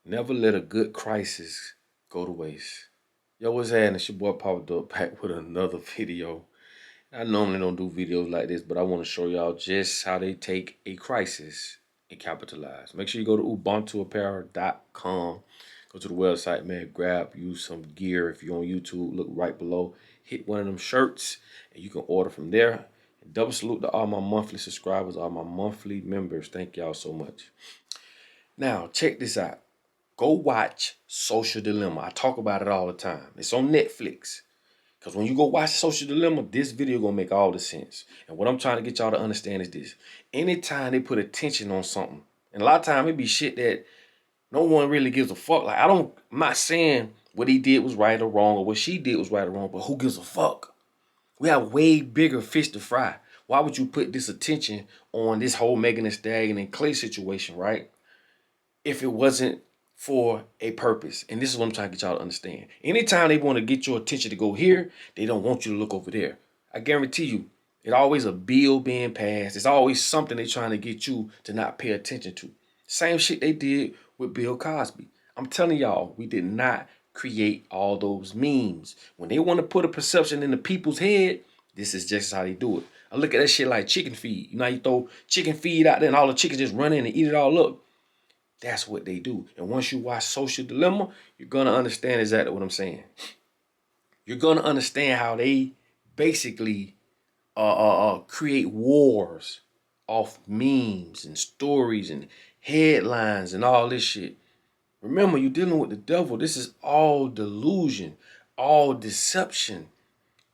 Never let a good crisis go to waste. Yo, what's happening? It's your boy popped up back with another video. I normally don't do videos like this, but I want to show y'all just how they take a crisis and capitalize. Make sure you go to ubuntuapparel.com. Go to the website, man. Grab you some gear. If you're on YouTube, look right below. Hit one of them shirts, and you can order from there. And double salute to all my monthly subscribers, all my monthly members. Thank y'all so much. Now, check this out. Go watch Social Dilemma. I talk about it all the time. It's on Netflix. Because when you go watch Social Dilemma, this video gonna make all the sense. And what I'm trying to get y'all to understand is this. Anytime they put attention on something, and a lot of time it be shit that no one really gives a fuck. Like, I'm not saying what he did was right or wrong, or what she did was right or wrong, but who gives a fuck? We have way bigger fish to fry. Why would you put this attention on this whole Megan Thee Stallion and Klay situation, right? If it wasn't for a purpose. And this is what I'm trying to get y'all to understand. Anytime they want to get your attention to go here, they don't want you to look over there. I guarantee you, it's always a bill being passed. It's always something they're trying to get you to not pay attention to. Same shit they did with Bill Cosby. I'm telling y'all, we did not create all those memes. When they want to put a perception in the people's head, this is just how they do it. I look at that shit like chicken feed. You know how you throw chicken feed out there and all the chickens just run in and eat it all up? That's what they do. And once you watch Social Dilemma, you're going to understand exactly what I'm saying. You're going to understand how they basically create wars off memes and stories and headlines and all this shit. Remember, you're dealing with the devil. This is all delusion, all deception.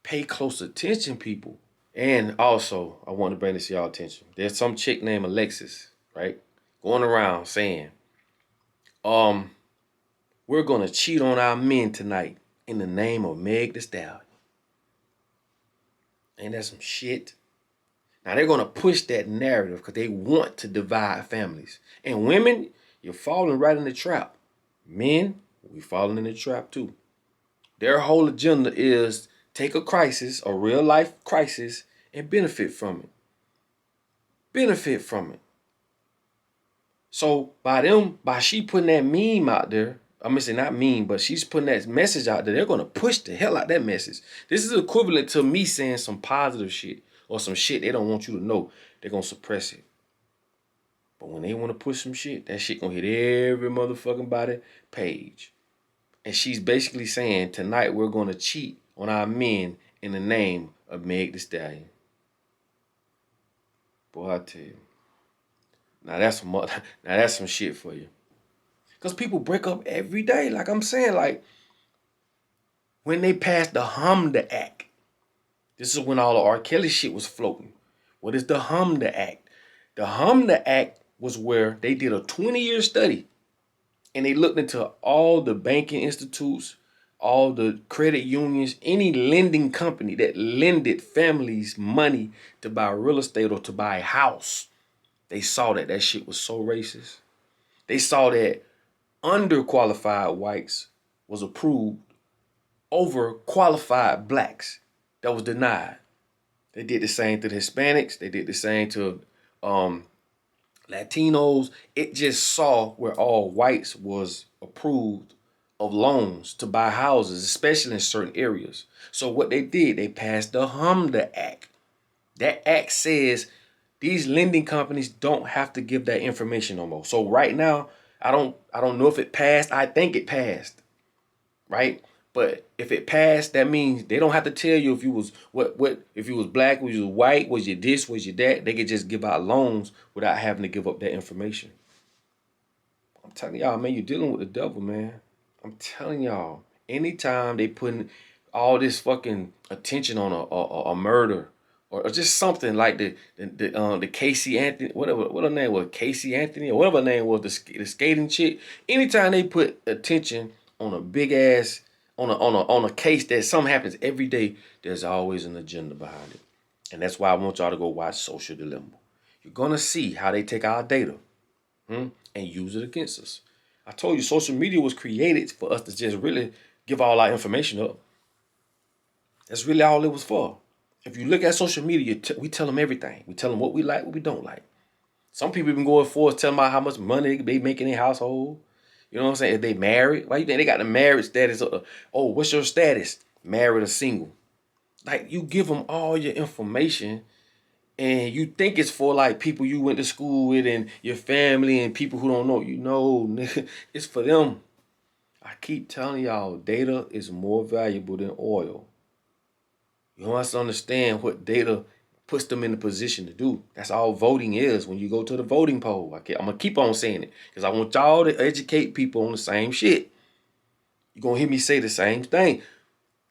Pay close attention, people. And also, I want to bring this to y'all attention. There's some chick named Alexis, right? Going around saying, we're gonna cheat on our men tonight in the name of Meg Thee Stallion. Ain't that some shit? Now they're gonna push that narrative because they want to divide families. And women, you're falling right in the trap. Men, we falling in the trap too. Their whole agenda is take a crisis, a real life crisis, and benefit from it. Benefit from it. So by she putting that meme out there, I'm gonna say not meme, but she's putting that message out there, they're gonna push the hell out that message. This is equivalent to me saying some positive shit or some shit they don't want you to know. They're gonna suppress it. But when they want to push some shit, that shit gonna hit every motherfucking body page. And she's basically saying tonight we're gonna cheat on our men in the name of Meg Thee Stallion. Boy, I tell you. Now that's some shit for you. Because people break up every day. Like I'm saying, like when they passed the Humda Act. This is when all the R. Kelly shit was floating. What is the Humda Act? The Humda Act was where they did a 20-year study. And they looked into all the banking institutes, all the credit unions, any lending company that lended families money to buy real estate or to buy a house. They saw that that shit was so racist. They saw that underqualified whites was approved over qualified blacks that was denied. They did the same to the Hispanics. They did the same to Latinos. It just saw where all whites was approved of loans to buy houses, especially in certain areas. So what they did, they passed the Humda Act. That act says these lending companies don't have to give that information no more. So right now, I don't know if it passed. I think it passed, right? But if it passed, that means they don't have to tell you if you was if you was black, was you white, was you this, was you that. They could just give out loans without having to give up that information. I'm telling y'all, man, you're dealing with the devil, man. I'm telling y'all, anytime they putting all this fucking attention on a murder, or just something like the Casey Anthony, whatever what her name was, Casey Anthony, or whatever her name was, the skating chick. Anytime they put attention on a big ass, on a case that something happens every day, there's always an agenda behind it. And that's why I want y'all to go watch Social Dilemma. You're gonna see how they take our data and use it against us. I told you social media was created for us to just really give all our information up. That's really all it was for. If you look at social media, we tell them everything. We tell them what we like, what we don't like. Some people even go as far as telling about how much money they make in their household. You know what I'm saying? If they married, why you think they got the marriage status? Oh, what's your status? Married or single? Like, you give them all your information, and you think it's for like people you went to school with and your family and people who don't know you. No, nigga, it's for them. I keep telling y'all, data is more valuable than oil. You must understand what data puts them in the position to do. That's all voting is when you go to the voting poll. I'm going to keep on saying it because I want y'all to educate people on the same shit. You're going to hear me say the same thing.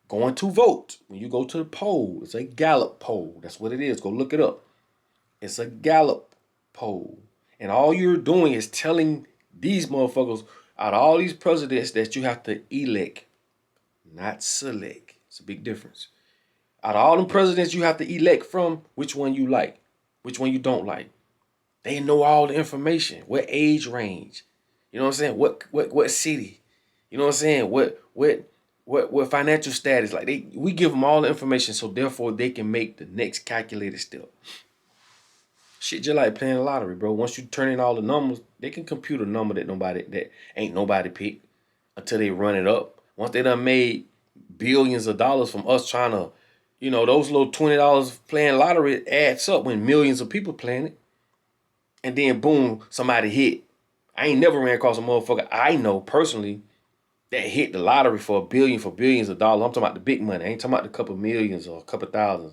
Going to vote, when you go to the poll, it's a Gallup poll. That's what it is. Go look it up. It's a Gallup poll. And all you're doing is telling these motherfuckers out of all these presidents that you have to elect, not select. It's a big difference. Out of all them presidents you have to elect from, which one you like, which one you don't like. They know all the information. What age range? You know what I'm saying? What city? You know what I'm saying? What financial status? Like we give them all the information, so therefore they can make the next calculated step. Shit just like playing the lottery, bro. Once you turn in all the numbers, they can compute a number that ain't nobody picked until they run it up. Once they done made billions of dollars from us trying to, those little $20 playing lottery adds up when millions of people playing it. And then boom, somebody hit. I ain't never ran across a motherfucker I know personally that hit the lottery for billions of dollars. I'm talking about the big money. I ain't talking about the couple millions or a couple thousands.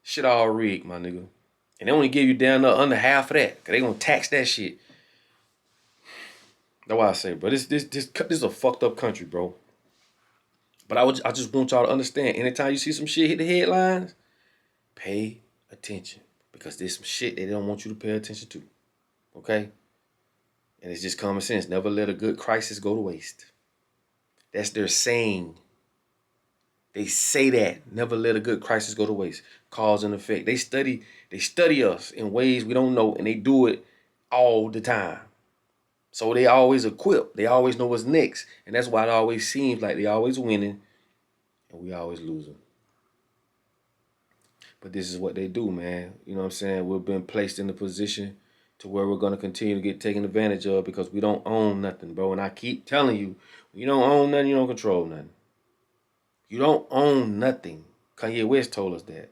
Shit all rigged, my nigga. And they only give you down under half of that, because they gonna tax that shit. That's why I say, bro, this is a fucked up country, bro. But I just want y'all to understand, anytime you see some shit hit the headlines, pay attention. Because there's some shit they don't want you to pay attention to. Okay? And it's just common sense. Never let a good crisis go to waste. That's their saying. They say that. Never let a good crisis go to waste. Cause and effect. They study us in ways we don't know, and they do it all the time. So they always equipped. They always know what's next. And that's why it always seems like they always winning and we always losing. But this is what they do, man. You know what I'm saying? We've been placed in a position to where we're going to continue to get taken advantage of because we don't own nothing, bro. And I keep telling you, when you don't own nothing, you don't control nothing. You don't own nothing. Kanye West told us that.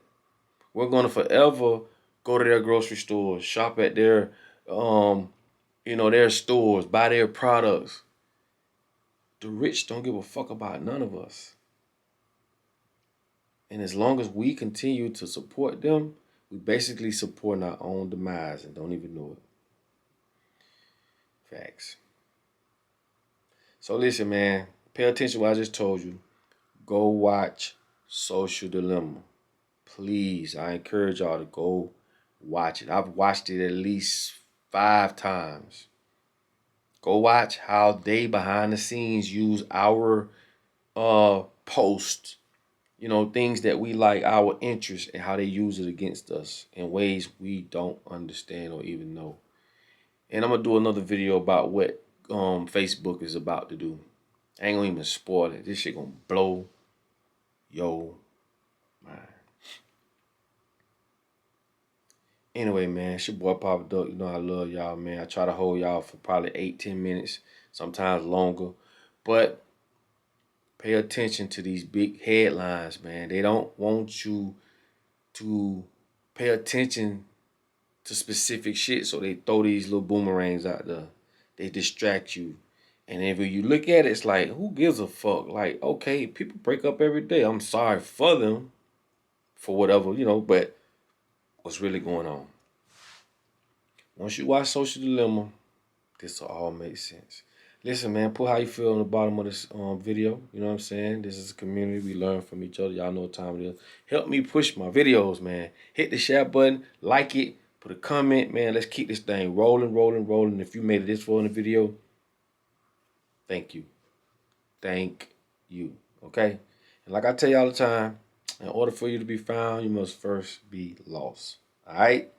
We're going to forever go to their grocery stores, shop at their, their stores, buy their products. The rich don't give a fuck about none of us. And as long as we continue to support them, we basically support our own demise and don't even know it. Facts. So listen, man, pay attention to what I just told you. Go watch Social Dilemma. Please, I encourage y'all to go watch it. I've watched it at least 5 times. Go watch how they behind the scenes use our posts, things that we like, our interests, and how they use it against us in ways we don't understand or even know. And I'm gonna do another video about what Facebook is about to do. I ain't gonna even spoil it. This shit gonna blow your mind. Anyway, man, it's your boy Papa Duck. You know I love y'all, man. I try to hold y'all for probably 8-10 minutes, sometimes longer. But pay attention to these big headlines, man. They don't want you to pay attention to specific shit, so they throw these little boomerangs out there. They distract you. And if you look at it, it's like, who gives a fuck? Like, okay, people break up every day. I'm sorry for them, for whatever, but what's really going on? Once you watch Social Dilemma, this will all make sense. Listen, man, put how you feel on the bottom of this video. You know what I'm saying? This is a community. We learn from each other. Y'all know what time it is. Help me push my videos, man. Hit the share button. Like it. Put a comment, man. Let's keep this thing rolling, rolling, rolling. If you made it this far in the video, thank you. Thank you. Okay? And like I tell you all the time, in order for you to be found, you must first be lost. All right?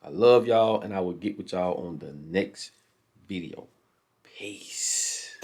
I love y'all, and I will get with y'all on the next video. Peace.